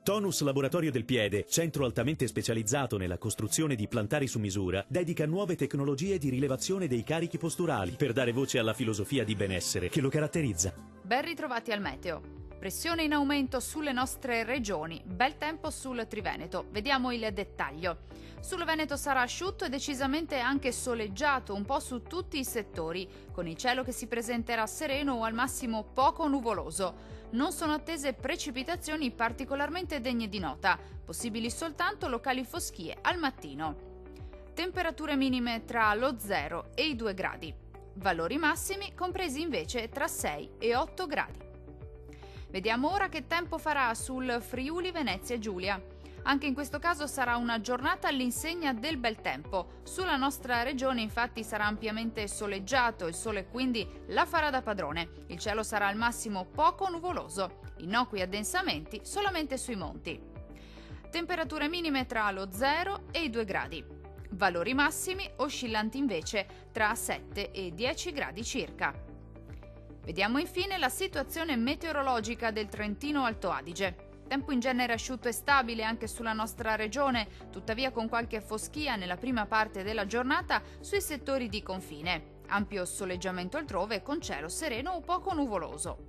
Tonus Laboratorio del Piede, centro altamente specializzato nella costruzione di plantari su misura, dedica nuove tecnologie di rilevazione dei carichi posturali per dare voce alla filosofia di benessere che lo caratterizza. Ben ritrovati al meteo. Pressione in aumento sulle nostre regioni, bel tempo sul Triveneto. Vediamo il dettaglio. Sul Veneto sarà asciutto e decisamente anche soleggiato un po' su tutti i settori, con il cielo che si presenterà sereno o al massimo poco nuvoloso. Non sono attese precipitazioni particolarmente degne di nota, possibili soltanto locali foschie al mattino. Temperature minime tra lo 0 e i 2 gradi. Valori massimi compresi invece tra 6 e 8 gradi. Vediamo ora che tempo farà sul Friuli Venezia Giulia. Anche in questo caso sarà una giornata all'insegna del bel tempo. Sulla nostra regione infatti sarà ampiamente soleggiato, il sole quindi la farà da padrone. Il cielo sarà al massimo poco nuvoloso, innocui addensamenti solamente sui monti. Temperature minime tra lo 0 e i 2 gradi. Valori massimi oscillanti invece tra 7 e 10 gradi circa. Vediamo infine la situazione meteorologica del Trentino Alto Adige. Tempo in genere asciutto e stabile anche sulla nostra regione, tuttavia con qualche foschia nella prima parte della giornata sui settori di confine. Ampio soleggiamento altrove con cielo sereno o poco nuvoloso.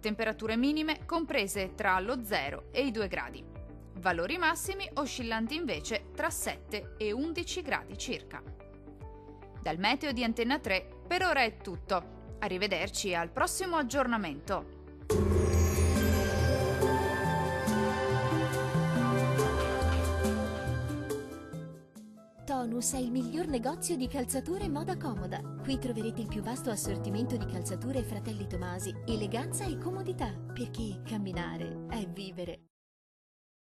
Temperature minime comprese tra lo 0 e i 2 gradi. Valori massimi oscillanti invece tra 7 e 11 gradi circa. Dal meteo di Antenna 3 per ora è tutto. Arrivederci al prossimo aggiornamento. Tonus è il miglior negozio di calzature e moda comoda. Qui troverete il più vasto assortimento di calzature Fratelli Tomasi, eleganza e comodità, perché camminare è vivere.